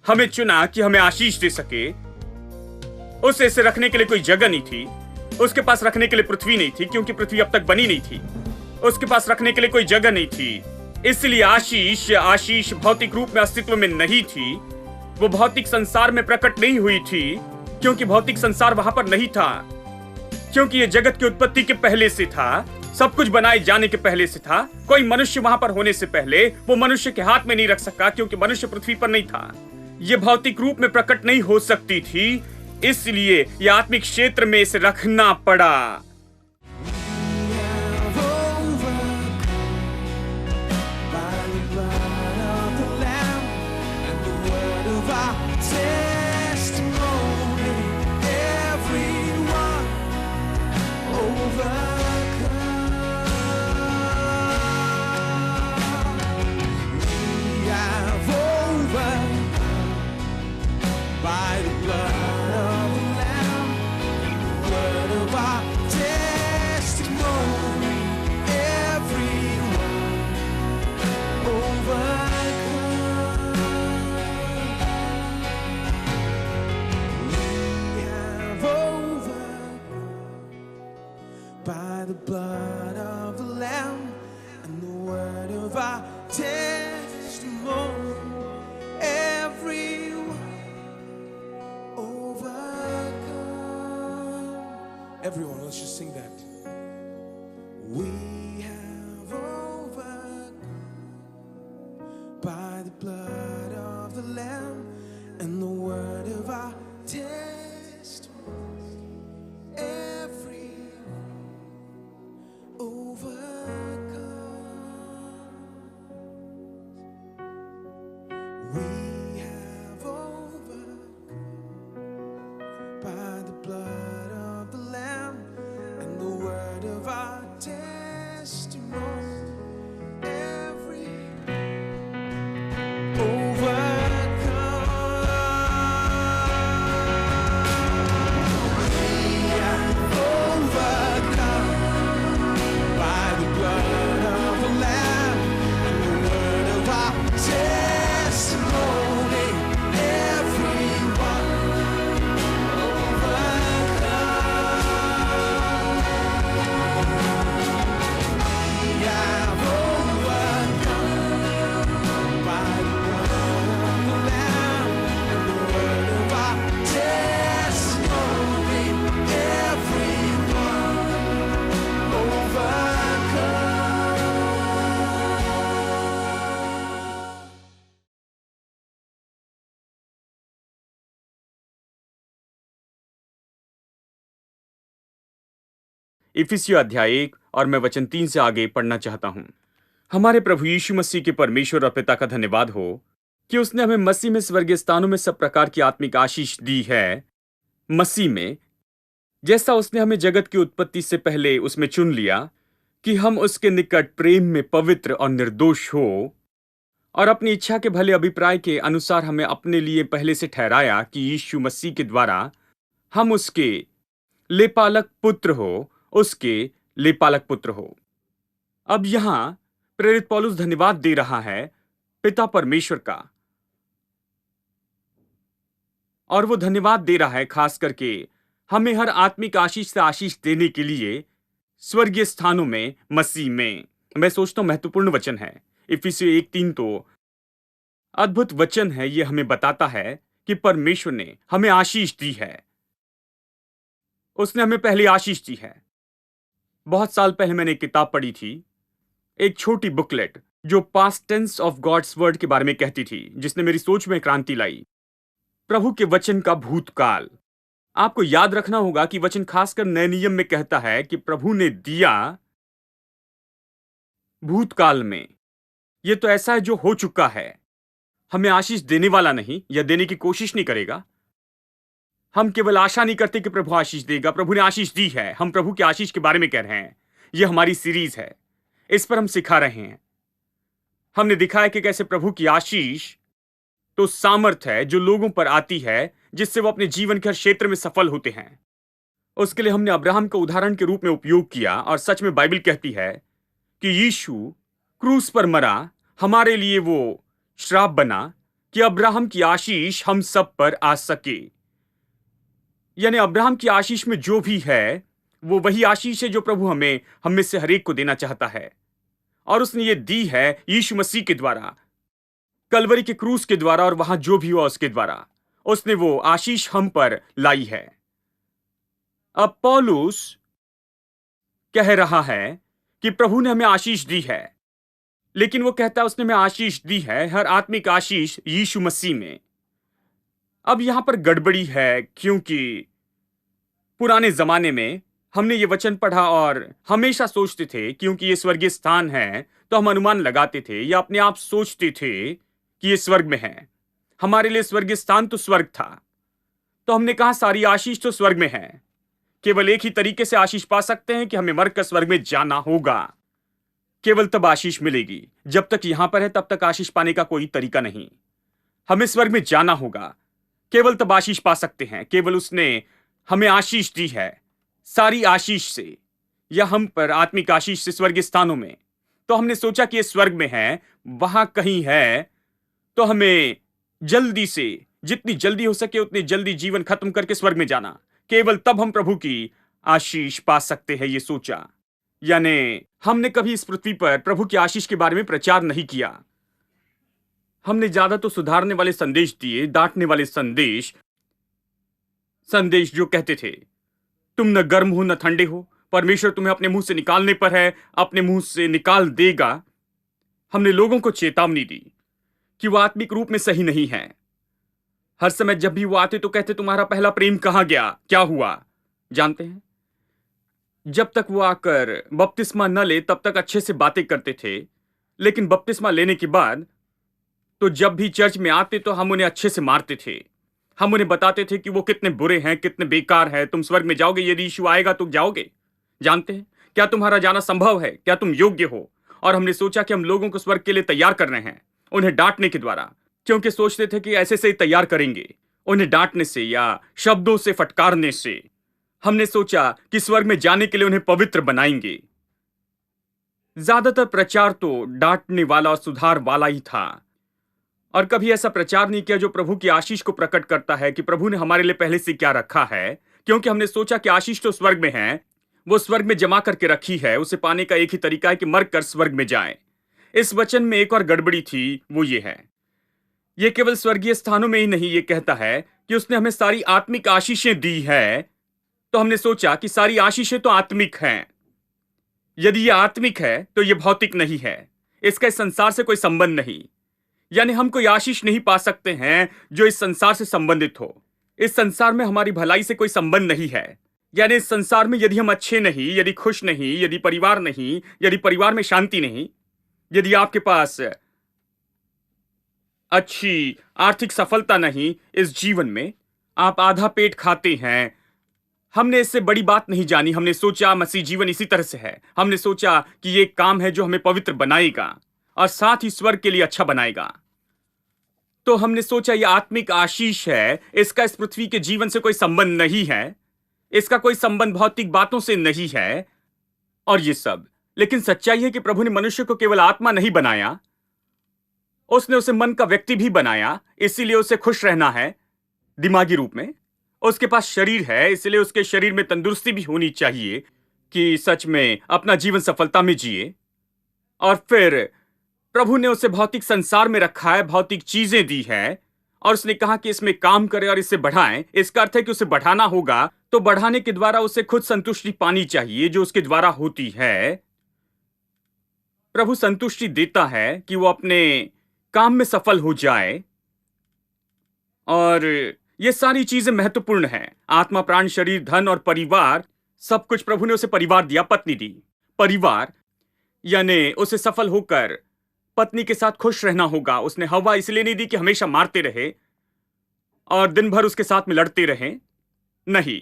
हमें चुना कि हमें आशीष दे सके। उसे इसे रखने के लिए कोई जगह नहीं थी, उसके पास रखने के लिए पृथ्वी नहीं थी, क्योंकि पृथ्वी अब तक बनी नहीं थी। उसके पास रखने के लिए कोई जगह नहीं थी, इसलिए आशीष भौतिक रूप में अस्तित्व में नहीं थी। वो भौतिक संसार में प्रकट नहीं हुई थी, क्योंकि भौतिक संसार वहां पर नहीं था, क्योंकि ये जगत की उत्पत्ति के पहले से था, सब कुछ बनाए जाने के पहले से था। कोई मनुष्य वहां पर होने से पहले वो मनुष्य के हाथ में नहीं रख सका, क्योंकि मनुष्य पृथ्वी पर नहीं था। ये भौतिक रूप में प्रकट नहीं हो सकती थी, इसलिए ये आत्मिक क्षेत्र में इसे रखना पड़ा। The blood of the Lamb and the word of our testimony, everyone overcome. Everyone, let's just sing that. We have overcome by the blood of the Lamb and the word of our testimony. इफिसियों अध्याय 1 और मैं वचन 3 से आगे पढ़ना चाहता हूं। हमारे प्रभु यीशु मसीह के परमेश्वर और पिता का धन्यवाद हो कि उसने हमें मसीह में स्वर्गीय स्थानों में सब प्रकार की आत्मिक आशीष दी है। मसीह में, जैसा उसने हमें जगत की उत्पत्ति से पहले उसमें चुन लिया कि हम उसके निकट प्रेम में पवित्र और निर्दोष हो, और अपनी इच्छा के भले अभिप्राय के अनुसार हमें अपने लिए पहले से ठहराया कि यीशु मसीह के द्वारा हम उसके लेपालक पुत्र हो, उसके लेपालक पुत्र हो। अब यहां प्रेरित पौलुस धन्यवाद दे रहा है पिता परमेश्वर का, और वो धन्यवाद दे रहा है खास करके हमें हर आत्मिक आशीष से आशीष देने के लिए स्वर्गीय स्थानों में मसीह में। मैं सोचता हूं महत्वपूर्ण वचन है। इफिसियों 1:3 तो अद्भुत वचन है। यह हमें बताता है कि परमेश्वर ने हमें आशीष दी है। उसने हमें पहले आशीष दी है। बहुत साल पहले मैंने एक किताब पढ़ी थी, एक छोटी बुकलेट जो past tense of God's word के बारे में कहती थी, जिसने मेरी सोच में क्रांति लाई। प्रभु के वचन का भूतकाल। आपको याद रखना होगा कि वचन खासकर नए नियम में कहता है कि प्रभु ने दिया भूतकाल में। यह तो ऐसा है जो हो चुका है। हमें आशीष देने वाला नहीं, या देने की कोशिश नहीं करेगा। हम केवल आशा नहीं करते कि प्रभु आशीष देगा। प्रभु ने आशीष दी है। हम प्रभु की आशीष के बारे में कह रहे हैं। यह हमारी सीरीज है, इस पर हम सिखा रहे हैं। हमने दिखाया कि कैसे प्रभु की आशीष तो सामर्थ है जो लोगों पर आती है, जिससे वो अपने जीवन के हर क्षेत्र में सफल होते हैं। उसके लिए हमने अब्राहम को उदाहरण के रूप में उपयोग किया, और सच में बाइबल कहती है कि यीशु क्रूस पर मरा, हमारे लिए वो श्राप बना, कि अब्राहम की आशीष हम सब पर आ सके। यानी अब्राहम की आशीष में जो भी है वो वही आशीष है जो प्रभु हम में से हरेक को देना चाहता है, और उसने ये दी है यीशु मसीह के द्वारा, कलवरी के क्रूस के द्वारा, और वहां जो भी हुआ उसके द्वारा उसने वो आशीष हम पर लाई है। अब पौलुस कह रहा है कि प्रभु ने हमें आशीष दी है, लेकिन वो कहता है उसने हमें आशीष दी है, हर आत्मिक आशीष यीशु मसीह में। अब यहां पर गड़बड़ी है, क्योंकि पुराने जमाने में हमने ये वचन पढ़ा और हमेशा सोचते थे क्योंकि ये स्वर्गीय स्थान है, तो हम अनुमान लगाते थे या अपने आप सोचते थे कि ये स्वर्ग में है। हमारे लिए स्वर्गीय स्थान तो स्वर्ग था, तो हमने कहा सारी आशीष तो स्वर्ग में है। केवल एक ही तरीके से आशीष पा सकते हैं कि हमें मरकर स्वर्ग में जाना होगा। केवल तब आशीष मिलेगी, जब तक यहां पर है तब तक आशीष पाने का कोई तरीका नहीं। हमें स्वर्ग में जाना होगा, केवल तब आशीष पा सकते हैं। केवल उसने हमें आशीष दी है, सारी आशीष से, या हम पर आत्मिक आशीष से स्वर्गीय स्थानों में। तो हमने सोचा कि ये स्वर्ग में है, वहां कहीं है, तो हमें जल्दी से, जितनी जल्दी हो सके उतनी जल्दी जीवन खत्म करके स्वर्ग में जाना, केवल तब हम प्रभु की आशीष पा सकते हैं, ये सोचा। यानी हमने कभी इस पृथ्वी पर प्रभु की आशीष के बारे में प्रचार नहीं किया। हमने ज्यादा तो सुधारने वाले संदेश दिए, डांटने वाले संदेश जो कहते थे तुम न गर्म हो न ठंडे हो, परमेश्वर तुम्हें अपने मुंह से निकालने पर है, अपने मुंह से निकाल देगा। हमने लोगों को चेतावनी दी कि वो आत्मिक रूप में सही नहीं है। हर समय जब भी वो आते तो कहते तुम्हारा पहला प्रेम कहां गया, क्या हुआ? जानते हैं, जब तक वो आकर बपतिस्मा न ले तब तक अच्छे से बातें करते थे, लेकिन बपतिस्मा लेने के बाद तो जब भी चर्च में आते तो हम उन्हें अच्छे से मारते थे। हम उन्हें बताते थे कि वो कितने बुरे हैं, कितने बेकार हैं। तुम स्वर्ग में जाओगे, यदि यीशु आएगा तो जाओगे। जानते हैं, क्या तुम्हारा जाना संभव है? क्या तुम योग्य हो? और हमने सोचा कि हम लोगों को स्वर्ग के लिए तैयार कर रहे हैं, उन्हें डांटने के द्वारा, क्योंकि सोचते थे कि ऐसे से ही तैयार करेंगे। उन्हें डांटने से या शब्दों से फटकारने से हमने सोचा कि स्वर्ग में जाने के लिए उन्हें पवित्र बनाएंगे। ज्यादातर प्रचार तो डांटने वाला और सुधार वाला ही था, और कभी ऐसा प्रचार नहीं किया जो प्रभु की आशीष को प्रकट करता है कि प्रभु ने हमारे लिए पहले से क्या रखा है। क्योंकि हमने सोचा कि आशीष तो स्वर्ग में है, वो स्वर्ग में जमा करके रखी है, उसे पाने का एक ही तरीका है कि मरकर स्वर्ग में जाए। इस वचन में एक और गड़बड़ी थी, वो ये है, ये केवल स्वर्गीय स्थानों में ही नहीं, ये कहता है कि उसने हमें सारी आत्मिक आशीषें दी है। तो हमने सोचा कि सारी आशीषें तो आत्मिक हैं। यदि ये आत्मिक है तो ये भौतिक नहीं है, इसका इस संसार से कोई संबंध नहीं। यानी हम कोई आशीष नहीं पा सकते हैं जो इस संसार से संबंधित हो। इस संसार में हमारी भलाई से कोई संबंध नहीं है। यानी इस संसार में यदि हम अच्छे नहीं, यदि खुश नहीं, यदि परिवार नहीं, यदि परिवार में शांति नहीं, यदि आपके पास अच्छी आर्थिक सफलता नहीं, इस जीवन में आप आधा पेट खाते हैं, हमने इससे बड़ी बात नहीं जानी। हमने सोचा मसीह जीवन इसी तरह से है। हमने सोचा कि ये काम है जो हमें पवित्र बनाएगा और साथ ही स्वर्ग के लिए अच्छा बनाएगा। तो हमने सोचा ये आत्मिक आशीष है, इसका इस पृथ्वी के जीवन से कोई संबंध नहीं है, इसका कोई संबंध भौतिक बातों से नहीं है और ये सब। लेकिन सच्चाई है कि प्रभु ने मनुष्य को केवल आत्मा नहीं बनाया, उसने उसे मन का व्यक्ति भी बनाया। इसीलिए उसे खुश रहना है दिमागी रूप में। उसके पास शरीर है, इसलिए उसके शरीर में तंदुरुस्ती भी होनी चाहिए कि सच में अपना जीवन सफलता में जिए। और फिर प्रभु ने उसे भौतिक संसार में रखा है, भौतिक चीजें दी है, और उसने कहा कि इसमें काम करे और इसे बढ़ाएं। इसका अर्थ है कि उसे बढ़ाना होगा, तो बढ़ाने के द्वारा उसे खुद संतुष्टि पानी चाहिए जो उसके द्वारा होती है। प्रभु संतुष्टि देता है कि वो अपने काम में सफल हो जाए, और ये सारी चीजें महत्वपूर्ण हैं। आत्मा, प्राण, शरीर, धन और परिवार, सब कुछ प्रभु ने उसे परिवार दिया, पत्नी दी। परिवार यानी उसे सफल होकर पत्नी के साथ खुश रहना होगा। उसने हवा इसलिए नहीं दी कि हमेशा मारते रहे और दिन भर उसके साथ में लड़ते रहे, नहीं।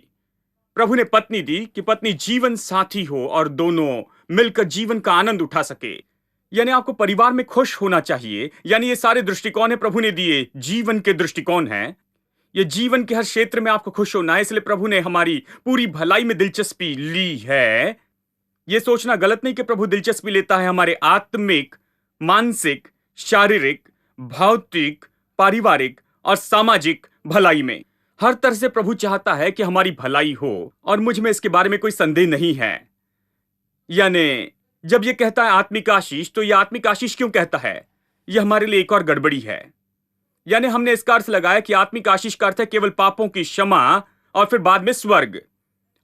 प्रभु ने पत्नी दी कि पत्नी जीवन साथी हो और दोनों मिलकर जीवन का आनंद उठा सके। यानी आपको परिवार में खुश होना चाहिए। यानी ये सारे दृष्टिकोण है प्रभु ने दिए, जीवन के दृष्टिकोण हैं। ये जीवन के हर क्षेत्र में आपको खुश होना है, इसलिए प्रभु ने हमारी पूरी भलाई में दिलचस्पी ली है। यह सोचना गलत नहीं कि प्रभु दिलचस्पी लेता है हमारे आत्मिक, मानसिक, शारीरिक, भौतिक, पारिवारिक और सामाजिक भलाई में। हर तरह से प्रभु चाहता है कि हमारी भलाई हो और मुझ में इसके बारे में कोई संदेह नहीं है। यानी जब ये कहता है आत्मिक आशीष, तो ये आत्मिक आशीष क्यों कहता है? यह हमारे लिए एक और गड़बड़ी है। यानी हमने इसका अर्थ लगाया कि आत्मिक आशीष का अर्थ है केवल पापों की क्षमा और फिर बाद में स्वर्ग,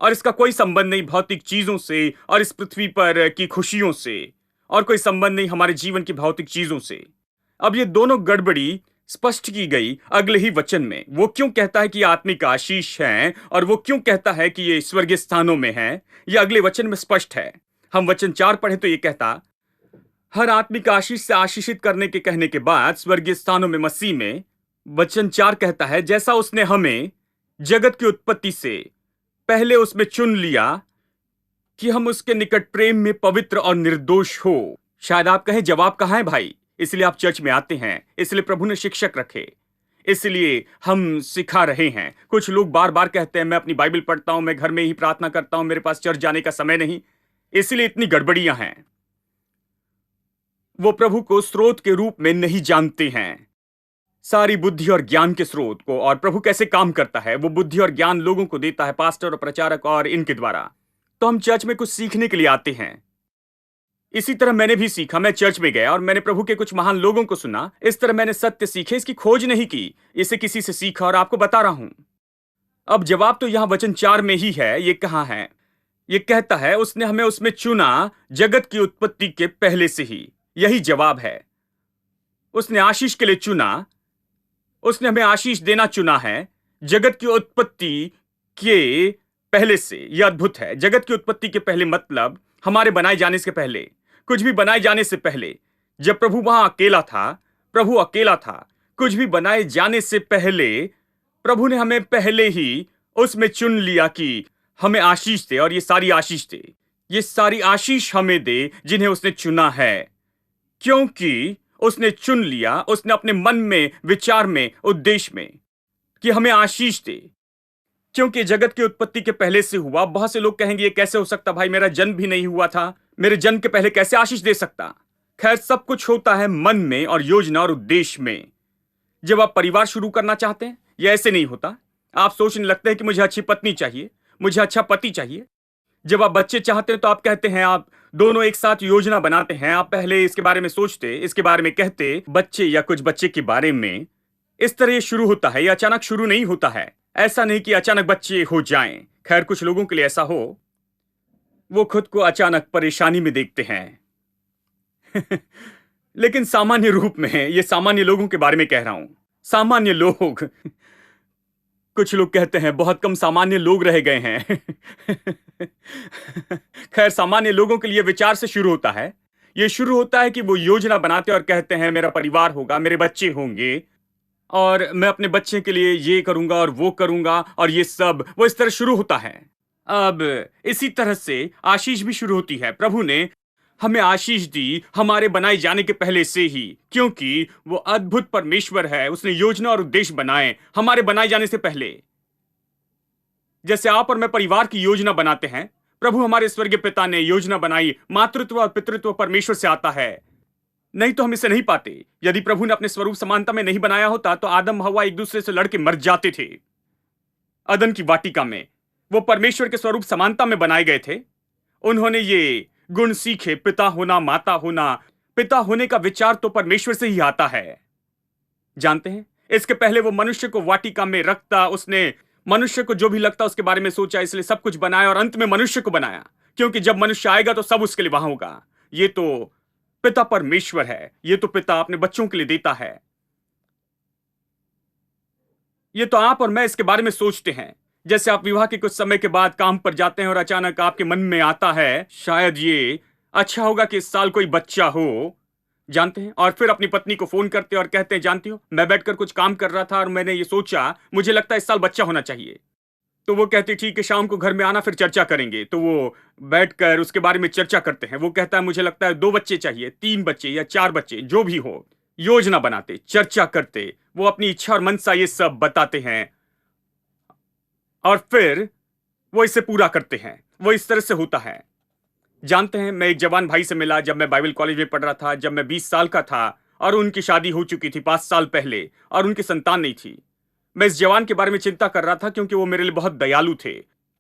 और इसका कोई संबंध नहीं भौतिक चीजों से और इस पृथ्वी पर की खुशियों से, और कोई संबंध नहीं हमारे जीवन की भौतिक चीजों से। अब ये दोनों गड़बड़ी स्पष्ट की गई अगले ही वचन में। वो क्यों कहता है कि आत्मिक आशीष है और वो क्यों कहता है कि ये स्वर्गीय स्थानों में है, यह अगले वचन में स्पष्ट है। हम वचन 4 पढ़े तो ये कहता, हर आत्मिक आशीष से आशीषित करने के कहने के बाद स्वर्गीय स्थानों में मसीह में, वचन 4 कहता है, जैसा उसने हमें जगत की उत्पत्ति से पहले उसमें चुन लिया कि हम उसके निकट प्रेम में पवित्र और निर्दोष हो। शायद आप कहें जवाब कहाँ है भाई? इसलिए आप चर्च में आते हैं, इसलिए प्रभु ने शिक्षक रखे, इसलिए हम सिखा रहे हैं। कुछ लोग बार बार कहते हैं मैं अपनी बाइबल पढ़ता हूं, मैं घर में ही प्रार्थना करता हूं, मेरे पास चर्च जाने का समय नहीं। इसलिए इतनी गड़बड़ियां हैं। वो प्रभु को स्रोत के रूप में नहीं जानते हैं, सारी बुद्धि और ज्ञान के स्रोत को। और प्रभु कैसे काम करता है? वो बुद्धि और ज्ञान लोगों को देता है, पास्टर और प्रचारक और इनके द्वारा। तो हम चर्च में कुछ सीखने के लिए आते हैं। इसी तरह मैंने भी सीखा। मैं चर्च में गया और मैंने प्रभु के कुछ महान लोगों को सुना। इस तरह मैंने सत्य सीखे, इसकी खोज नहीं की, इसे किसी से सीखा और आपको बता रहा हूं। अब जवाब तो यहां वचन 4 में ही है। ये कहां है? ये कहता है उसने हमें उसमें चुना जगत की उत्पत्ति के पहले से ही। यही जवाब है। उसने आशीष के लिए चुना, उसने हमें आशीष देना चुना है जगत की उत्पत्ति के पहले से। यह अद्भुत है। जगत की उत्पत्ति के पहले मतलब हमारे बनाए जाने से पहले, कुछ भी बनाए जाने से पहले। जब प्रभु वहां अकेला था, प्रभु अकेला था, कुछ भी बनाए जाने से पहले प्रभु ने हमें पहले ही उसमें चुन लिया कि हमें आशीष दे, और ये सारी आशीष दे, ये सारी आशीष हमें दे जिन्हें उसने चुना है। क्योंकि उसने चुन लिया, उसने अपने मन में, विचार में, उद्देश्य में कि हमें आशीष दे। क्योंकि जगत की उत्पत्ति के पहले से हुआ। बहुत से लोग कहेंगे ये कैसे हो सकता भाई, मेरा जन्म भी नहीं हुआ था, मेरे जन्म के पहले कैसे आशीष दे सकता? खैर, सब कुछ होता है मन में और योजना और उद्देश्य में। जब आप परिवार शुरू करना चाहते हैं, यह ऐसे नहीं होता। आप सोचने लगते हैं कि मुझे अच्छी पत्नी चाहिए, मुझे अच्छा पति चाहिए। जब आप बच्चे चाहते हैं तो आप कहते हैं, आप दोनों एक साथ योजना बनाते हैं। आप पहले इसके बारे में सोचते, इसके बारे में कहते, बच्चे या कुछ बच्चे के बारे में। इस तरह ये शुरू होता है। ये अचानक शुरू नहीं होता है। ऐसा नहीं कि अचानक बच्चे हो जाएं। खैर, कुछ लोगों के लिए ऐसा हो, वो खुद को अचानक परेशानी में देखते हैं। लेकिन सामान्य रूप में, ये सामान्य लोगों के बारे में कह रहा हूं। सामान्य लोग, कुछ लोग कहते हैं बहुत कम सामान्य लोग रह गए हैं। खैर, सामान्य लोगों के लिए विचार से शुरू होता है। ये शुरू होता है कि वो योजना बनाते और कहते हैं मेरा परिवार होगा, मेरे बच्चे होंगे, और मैं अपने बच्चे के लिए ये करूंगा और वो करूंगा, और ये सब वो इस तरह शुरू होता है। अब इसी तरह से आशीष भी शुरू होती है। प्रभु ने हमें आशीष दी हमारे बनाए जाने के पहले से ही, क्योंकि वो अद्भुत परमेश्वर है। उसने योजना और उद्देश्य बनाए हमारे बनाए जाने से पहले। जैसे आप और मैं परिवार की योजना बनाते हैं, प्रभु हमारे स्वर्गीय पिता ने योजना बनाई। मातृत्व और पितृत्व परमेश्वर से आता है, नहीं तो हम इसे नहीं पाते। यदि प्रभु ने अपने स्वरूप समानता में नहीं बनाया होता तो आदम हवा एक दूसरे से लड़के मर जाते थे। अदन की वाटिका में वो परमेश्वर के स्वरूप समानता में बनाए गए थे। उन्होंने ये गुण सीखे, पिता होना, माता होना। पिता होने का विचार तो परमेश्वर से ही आता है, जानते हैं। इसके पहले वो मनुष्य को वाटिका में रखता, उसने मनुष्य को जो भी लगता उसके बारे में सोचा, इसलिए सब कुछ बनाया और अंत में मनुष्य को बनाया, क्योंकि जब मनुष्य आएगा तो सब उसके लिए वहां होगा। ये तो पिता परमेश्वर है। ये तो पिता अपने बच्चों के लिए देता है। ये तो आप और मैं इसके बारे में सोचते हैं। जैसे आप विवाह के कुछ समय के बाद काम पर जाते हैं और अचानक आपके मन में आता है शायद ये अच्छा होगा कि इस साल कोई बच्चा हो, जानते हैं। और फिर अपनी पत्नी को फोन करते और कहते हैं जानती हो, मैं बैठकर कुछ काम कर रहा था और मैंने ये सोचा मुझे लगता है इस साल बच्चा होना चाहिए। तो वो कहती ठीक है, शाम को घर में आना, फिर चर्चा करेंगे। तो वो बैठकर उसके बारे में चर्चा करते हैं। वो कहता है मुझे लगता है 2 बच्चे चाहिए, 3 बच्चे या 4 बच्चे, जो भी हो। योजना बनाते, चर्चा करते, वो अपनी इच्छा और मनसा ये सब बताते हैं और फिर वो इसे पूरा करते हैं। वो इस तरह से होता है। जानते हैं, मैं एक जवान भाई से मिला जब मैं बाइबल कॉलेज में पढ़ रहा था, जब मैं 20 साल का था, और उनकी शादी हो चुकी थी 5 साल पहले और उनकी संतान नहीं थी। मैं इस जवान के बारे में चिंता कर रहा था क्योंकि वो मेरे लिए बहुत दयालु थे,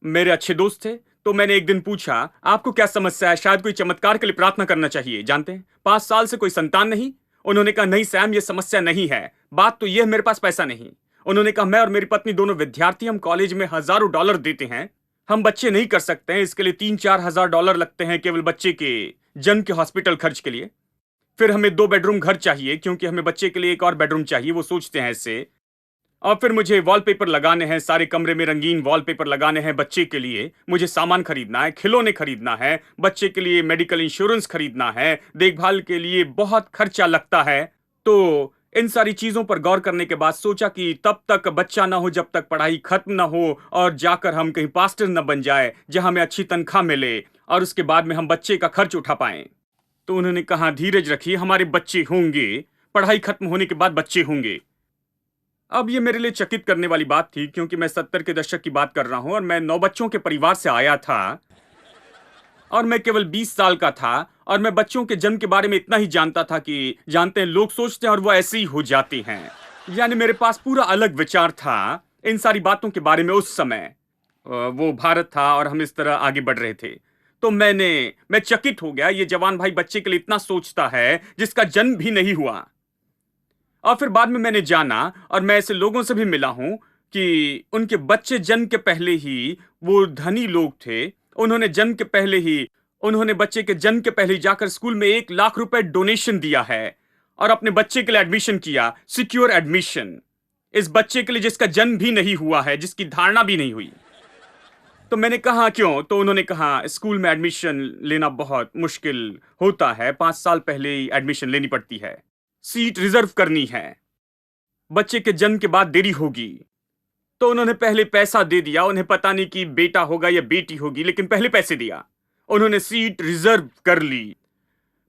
मेरे अच्छे दोस्त थे। तो मैंने एक दिन पूछा, आपको क्या समस्या है? शायद कोई चमत्कार के लिए प्रार्थना करना चाहिए। जानते हैं, 5 साल से कोई संतान नहीं। उन्होंने कहा, नहीं सैम, ये समस्या नहीं है, बात तो ये है मेरे पास पैसा नहीं। उन्होंने कहा, मैं और मेरी पत्नी दोनों विद्यार्थी, हम कॉलेज में हजारों डॉलर देते हैं, हम बच्चे नहीं कर सकते हैं, इसके लिए 3-4 हजार डॉलर लगते हैं केवल बच्चे के जन्म के हॉस्पिटल खर्च के लिए। फिर हमें 2 बेडरूम घर चाहिए क्योंकि हमें बच्चे के लिए एक और बेडरूम चाहिए, वो सोचते हैं इससे। और फिर मुझे वॉलपेपर लगाने हैं, सारे कमरे में रंगीन वॉलपेपर लगाने हैं बच्चे के लिए। मुझे सामान खरीदना है, खिलौने खरीदना है, बच्चे के लिए मेडिकल इंश्योरेंस खरीदना है, देखभाल के लिए बहुत खर्चा लगता है। तो इन सारी चीजों पर गौर करने के बाद सोचा कि तब तक बच्चा ना हो जब तक पढ़ाई खत्म ना हो और जाकर हम कहीं पास्टर न बन जाए जहां हमें अच्छी तनख्वाह मिले और उसके बाद में हम बच्चे का खर्च उठा पाएं। तो उन्होंने कहा, धीरज रखिए, हमारे बच्चे होंगे, पढ़ाई खत्म होने के बाद बच्चे होंगे। अब ये मेरे लिए चकित करने वाली बात थी क्योंकि मैं 70 के दशक की बात कर रहा हूं और मैं 9 बच्चों के परिवार से आया था और मैं केवल 20 साल का था और मैं बच्चों के जन्म के बारे में इतना ही जानता था कि जानते हैं, लोग सोचते हैं और वो ऐसे ही हो जाते हैं। यानी मेरे पास पूरा अलग विचार था इन सारी बातों के बारे में उस समय। वो भारत था और हम इस तरह आगे बढ़ रहे थे। तो मैं चकित हो गया, ये जवान भाई बच्चे के लिए इतना सोचता है जिसका जन्म भी नहीं हुआ। और फिर बाद में मैंने जाना और मैं ऐसे लोगों से भी मिला हूं कि उनके बच्चे जन्म के पहले ही, वो धनी लोग थे, उन्होंने बच्चे के जन्म के पहले ही जाकर स्कूल में 1 लाख रुपए डोनेशन दिया है और अपने बच्चे के लिए एडमिशन किया, सिक्योर एडमिशन, इस बच्चे के लिए जिसका जन्म भी नहीं हुआ है, जिसकी धारणा भी नहीं हुई। तो मैंने कहा, क्यों? तो उन्होंने कहा, स्कूल में एडमिशन लेना बहुत मुश्किल होता है, 5 साल पहले ही एडमिशन लेनी पड़ती है, सीट रिजर्व करनी है, बच्चे के जन्म के बाद देरी होगी। तो उन्होंने पहले पैसा दे दिया, उन्हें पता नहीं कि बेटा होगा या बेटी होगी, लेकिन पहले पैसे दिया, उन्होंने सीट रिजर्व कर ली।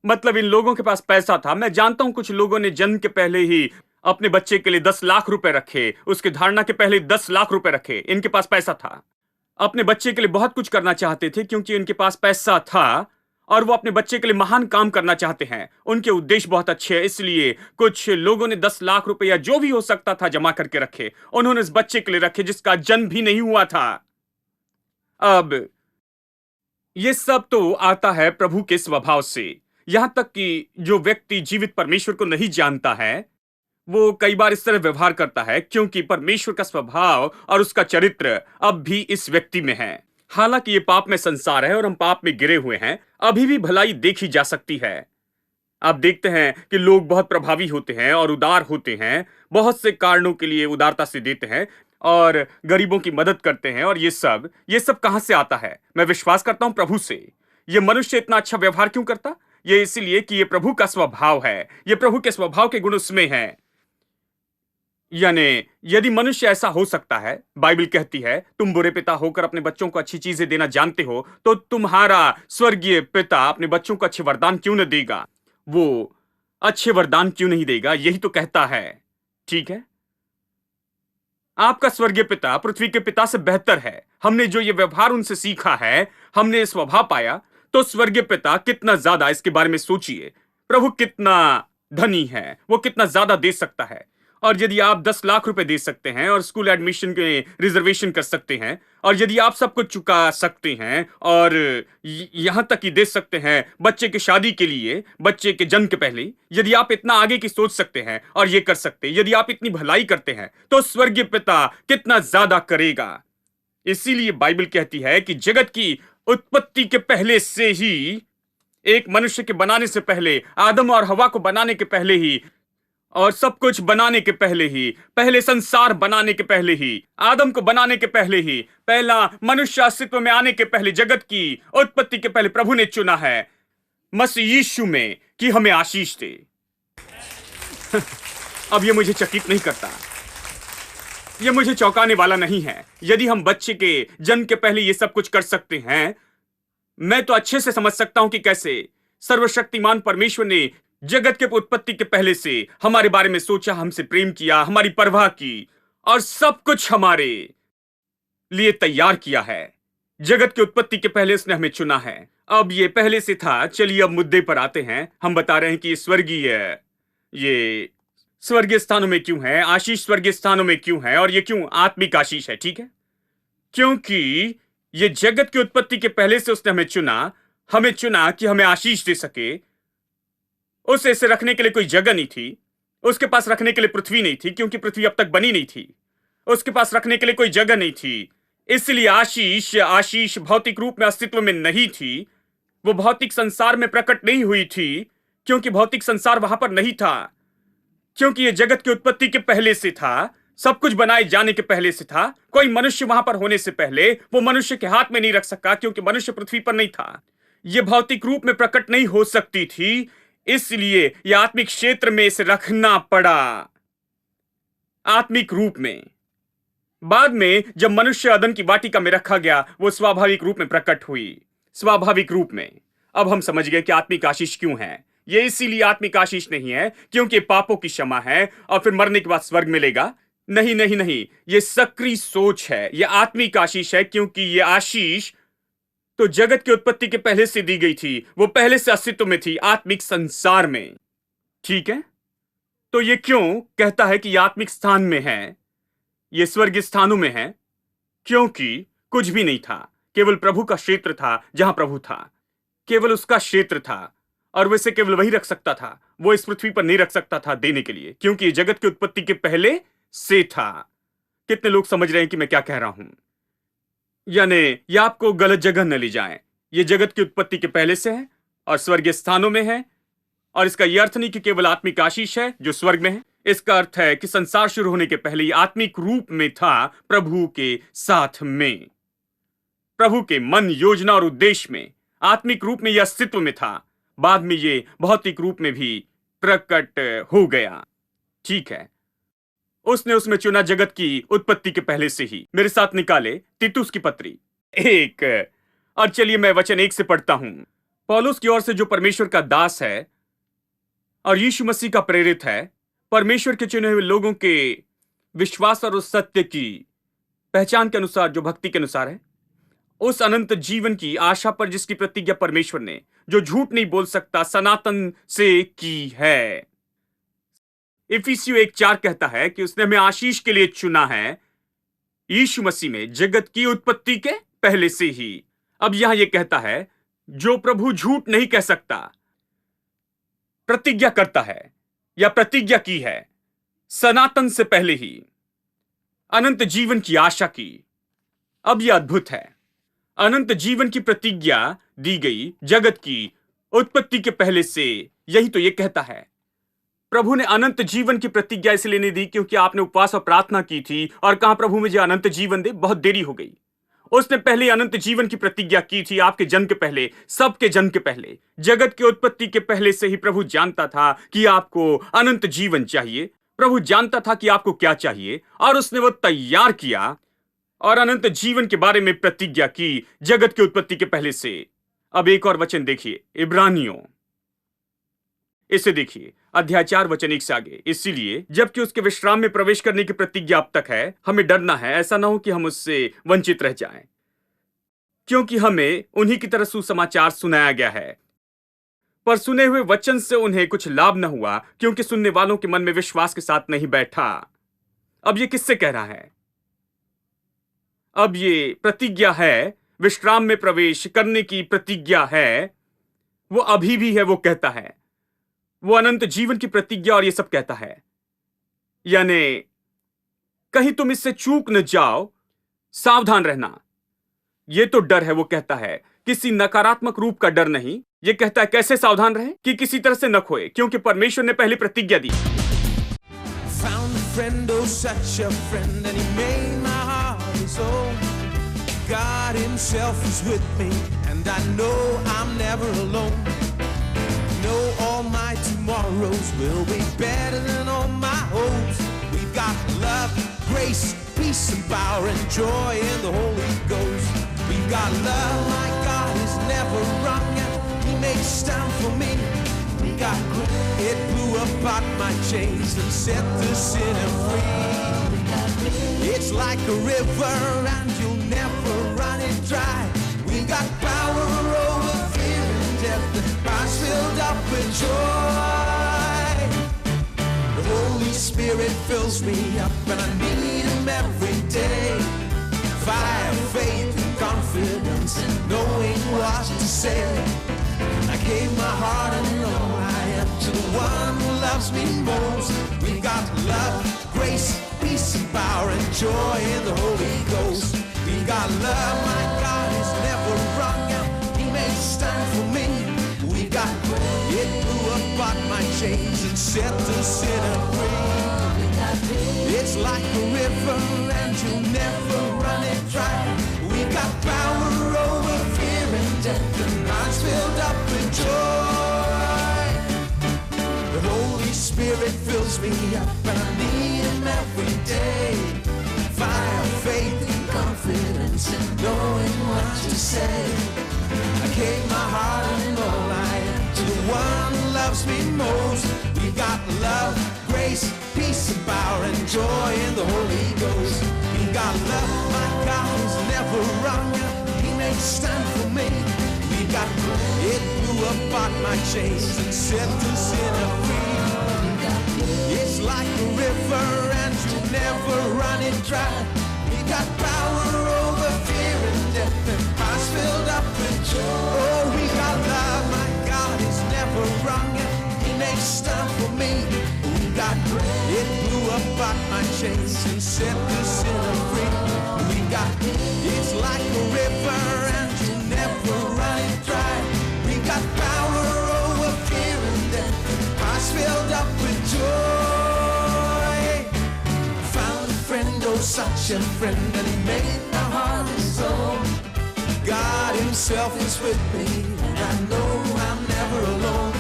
मतलब इन लोगों के पास पैसा था। मैं जानता हूं कुछ लोगों ने जन्म के पहले ही अपने बच्चे के लिए 10 लाख रुपए रखे, उसके धारणा के पहले 10 लाख रुपए रखे। इनके पास पैसा था, अपने बच्चे के लिए बहुत कुछ करना चाहते थे क्योंकि इनके पास पैसा था और वो अपने बच्चे के लिए महान काम करना चाहते हैं। उनके उद्देश्य बहुत अच्छे हैं, इसलिए कुछ लोगों ने 10 लाख रुपए या जो भी हो सकता था जमा करके रखे। उन्होंने इस बच्चे के लिए रखे जिसका जन्म भी नहीं हुआ था। अब ये सब तो आता है प्रभु के स्वभाव से। यहां तक कि जो व्यक्ति जीवित परमेश्वर को नहीं जानता है, वो कई बार इस तरह व्यवहार करता है क्योंकि परमेश्वर का स्वभाव और उसका चरित्र अब भी इस व्यक्ति में है। हालांकि ये पाप में संसार है और हम पाप में गिरे हुए हैं, अभी भी भलाई देखी जा सकती है। आप देखते हैं कि लोग बहुत प्रभावी होते हैं और उदार होते हैं, बहुत से कारणों के लिए उदारता से देते हैं और गरीबों की मदद करते हैं। और ये सब कहां से आता है? मैं विश्वास करता हूं प्रभु से। ये मनुष्य इतना अच्छा व्यवहार क्यों करता? ये इसलिए कि ये प्रभु का स्वभाव है, ये प्रभु के स्वभाव के गुण उसमें हैं। यानी यदि मनुष्य ऐसा हो सकता है, बाइबल कहती है, तुम बुरे पिता होकर अपने बच्चों को अच्छी चीजें देना जानते हो, तो तुम्हारा स्वर्गीय पिता अपने बच्चों को अच्छे वरदान क्यों न देगा? वो अच्छे वरदान क्यों नहीं देगा? यही तो कहता है। ठीक है, आपका स्वर्गीय पिता पृथ्वी के पिता से बेहतर है। हमने जो ये व्यवहार उनसे सीखा है, हमने स्वभाव पाया, तो स्वर्गीय पिता कितना ज्यादा, इसके बारे में सोचिए। प्रभु कितना धनी है, वो कितना ज्यादा दे सकता है। और यदि आप 10 लाख रुपए दे सकते हैं और स्कूल एडमिशन के रिजर्वेशन कर सकते हैं, और यदि आप सब कुछ चुका सकते हैं और यहां तक कि दे सकते हैं बच्चे की शादी के लिए, बच्चे के जन्म के पहले, यदि आप इतना आगे की सोच सकते हैं और ये कर सकते हैं, यदि आप इतनी भलाई करते हैं, तो स्वर्गीय पिता कितना ज्यादा करेगा। इसीलिए बाइबल कहती है कि जगत की उत्पत्ति के पहले से ही, एक मनुष्य के बनाने से पहले, आदम और हवा को बनाने के पहले ही, और सब कुछ बनाने के पहले ही, पहले संसार बनाने के पहले ही, आदम को बनाने के पहले ही, पहला मनुष्य अस्तित्व में आने के पहले, जगत की उत्पत्ति के पहले प्रभु ने चुना है मसीह यीशु में कि हमें आशीष दे। अब ये मुझे चकित नहीं करता, ये मुझे चौंकाने वाला नहीं है। यदि हम बच्चे के जन्म के पहले ये सब कुछ कर सकते हैं, मैं तो अच्छे से समझ सकता हूं कि कैसे सर्वशक्तिमान परमेश्वर ने जगत के उत्पत्ति के पहले से हमारे बारे में सोचा, हमसे प्रेम किया, हमारी परवाह की और सब कुछ हमारे लिए तैयार किया है। जगत की उत्पत्ति के पहले उसने हमें चुना है। अब ये पहले से था। चलिए अब मुद्दे पर आते हैं। हम बता रहे हैं कि स्वर्गीय ये स्वर्गीय स्थानों में क्यों है, आशीष स्वर्गीय स्थानों में क्यों है, और ये क्यों आत्मिक आशीष है? ठीक है, क्योंकि ये जगत की उत्पत्ति के पहले से उसने हमें चुना कि हमें आशीष दे सके। उसे इसे रखने के लिए कोई जगह नहीं थी, उसके पास रखने के लिए पृथ्वी नहीं थी, क्योंकि पृथ्वी अब तक बनी नहीं थी। उसके पास रखने के लिए कोई जगह नहीं थी, इसलिए आशीष भौतिक रूप में अस्तित्व में नहीं थी। वो भौतिक संसार में प्रकट नहीं हुई थी, क्योंकि भौतिक संसार वहां पर नहीं था, क्योंकि यह जगत की उत्पत्ति के पहले से था, सब कुछ बनाए जाने के पहले से था। कोई मनुष्य वहां पर होने से पहले वो मनुष्य के हाथ में नहीं रख सका, क्योंकि मनुष्य पृथ्वी पर नहीं था। यह भौतिक रूप में प्रकट नहीं हो सकती थी, इसलिए यह आत्मिक क्षेत्र में इसे रखना पड़ा, आत्मिक रूप में। बाद में जब मनुष्य अदन की वाटिका में रखा गया, वो स्वाभाविक रूप में प्रकट हुई, स्वाभाविक रूप में। अब हम समझ गए कि आत्मिक आशीष क्यों है। ये इसीलिए आत्मिक आशीष नहीं है क्योंकि पापों की क्षमा है और फिर मरने के बाद स्वर्ग मिलेगा। नहीं नहीं नहीं, ये सक्रिय सोच है। ये आत्मिक आशीष है क्योंकि ये आशीष तो जगत की उत्पत्ति के पहले से दी गई थी, वो पहले से अस्तित्व में थी आत्मिक संसार में। ठीक है, तो ये क्यों कहता है कि ये आत्मिक स्थान में है, ये स्वर्गीय स्थानों में है? क्योंकि कुछ भी नहीं था, केवल प्रभु का क्षेत्र था। जहां प्रभु था केवल उसका क्षेत्र था, और वैसे केवल वही रख सकता था, वो इस पृथ्वी पर नहीं रख सकता था देने के लिए, क्योंकि ये जगत की उत्पत्ति के पहले से था। कितने लोग समझ रहे हैं कि मैं क्या कह रहा हूं? यानी ये आपको गलत जगह न ले जाएं। ये जगत की उत्पत्ति के पहले से है और स्वर्गीय स्थानों में है, और इसका यह अर्थ नहीं कि केवल आत्मिक आशीष है जो स्वर्ग में है। इसका अर्थ है कि संसार शुरू होने के पहले ये आत्मिक रूप में था, प्रभु के साथ में, प्रभु के मन, योजना और उद्देश्य में आत्मिक रूप में यह अस्तित्व में था। बाद में ये भौतिक रूप में भी प्रकट हो गया। ठीक है, उसने उसमें चुना जगत की उत्पत्ति के पहले से ही। मेरे साथ निकाले तीतुस की पत्री 1, और चलिए मैं वचन 1 से पढ़ता हूं। पौलुस की ओर से, जो परमेश्वर का दास है और यीशु मसीह का प्रेरित है, परमेश्वर के चुने हुए लोगों के विश्वास और उस सत्य की पहचान के अनुसार जो भक्ति के अनुसार है, उस अनंत जीवन की आशा पर जिसकी प्रतिज्ञा परमेश्वर ने, जो झूठ नहीं बोल सकता, सनातन से की है। इफिसियों 1:4 कहता है कि उसने हमें आशीष के लिए चुना है यीशु मसीह में जगत की उत्पत्ति के पहले से ही। अब यहां यह कहता है, जो प्रभु झूठ नहीं कह सकता, प्रतिज्ञा करता है या प्रतिज्ञा की है सनातन से पहले ही, अनंत जीवन की आशा की। अब यह अद्भुत है, अनंत जीवन की प्रतिज्ञा दी गई जगत की उत्पत्ति के पहले से। यही तो यह कहता है। प्रभु ने अनंत जीवन की प्रतिज्ञा इसलिए नहीं दी क्योंकि आपने उपवास और प्रार्थना की थी और कहा प्रभु मुझे अनंत जीवन दे, बहुत देरी हो गई। उसने पहले अनंत जीवन की प्रतिज्ञा की थी, आपके जन्म के पहले, सबके जन्म के पहले, जगत की उत्पत्ति के पहले से ही प्रभु जानता था कि आपको अनंत जीवन चाहिए। प्रभु जानता था कि आपको क्या चाहिए और उसने वो तैयार किया और अनंत जीवन के बारे में प्रतिज्ञा की जगत की उत्पत्ति के पहले से। अब एक और वचन देखिए, इब्रानियों, इसे देखिए, अध्याय 4 वचन 1 से आगे। इसीलिए जबकि उसके विश्राम में प्रवेश करने की प्रतिज्ञा अब तक है, हमें डरना है, ऐसा ना हो कि हम उससे वंचित रह जाएं, क्योंकि हमें उन्हीं की तरह सुसमाचार सुनाया गया है। पर सुने हुए वचन से उन्हें कुछ लाभ न हुआ, क्योंकि सुनने वालों के मन में विश्वास के साथ नहीं बैठा। अब ये किससे कह रहा है? अब ये प्रतिज्ञा है, विश्राम में प्रवेश करने की प्रतिज्ञा है, वो अभी भी है। वो कहता है वो अनंत जीवन की प्रतिज्ञा और ये सब कहता है, यानी कहीं तुम इससे चूक न जाओ, सावधान रहना। ये तो डर है। वो कहता है किसी नकारात्मक रूप का डर नहीं। ये कहता है कैसे सावधान रहे कि किसी तरह से न खोए, क्योंकि परमेश्वर ने पहले प्रतिज्ञा दी। Found a friend, oh such a friend, and he made my heart his own. God himself is with me, and I know I'm never alone. No, all my tomorrows will be better than all my hopes. We've got love, grace, peace, and power, and joy in the Holy Ghost. We've got love, my God is never wrong, and He makes time for me. We got good, it blew apart my chains and set the sinner free. It's like a river, and you'll never run it dry. We got power over fear and death, hearts filled up with joy. fills me up, and I need him every day. Fire, faith, and confidence, and knowing what to say. I gave my heart and all I am to the one who loves me most. We got love, grace, peace, and power, and joy in the Holy Ghost. We got love, my God is never wrong, and He made a stand for me. We got it blew apart my chains and set the sinner free. It's like a river, and you'll never run it dry. We got power over fear and death, and hearts filled up with joy. The Holy Spirit fills me up, and I need Him every day. Fire, faith, and confidence, and knowing what to say. I gave my heart and all I am to the one who loves me most. We got love, grace, peace, and power, and joy in the Holy Ghost. We got love, my God is never wrong, He made a stand for me. We got it blew apart my chains and set the sinner free. It's like a river, and you never run it dry. We got power over fear and death, and hearts filled up with joy. Oh, we got love, my God is never wrong, He made a stand for me. We got it blew apart my chains and set the sinner free. We got it's like a river, and you never run it dry. We got power over fear and death, hearts filled up with joy. Found a friend, oh such a friend, and He made my heart His own. God Himself is with me, and I know I'm never alone.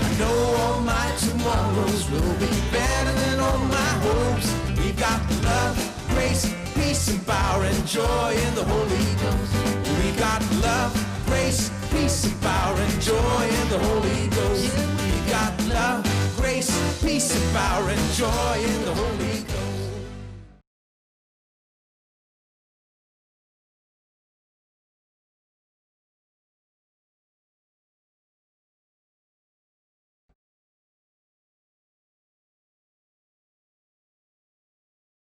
I know all my tomorrows will be better than all my hopes. We got love, grace, peace, and power, and joy in the Holy Ghost. We got love, grace, peace, and power, and joy in the Holy Ghost. We got love, grace, peace, and power, and joy in the Holy Ghost.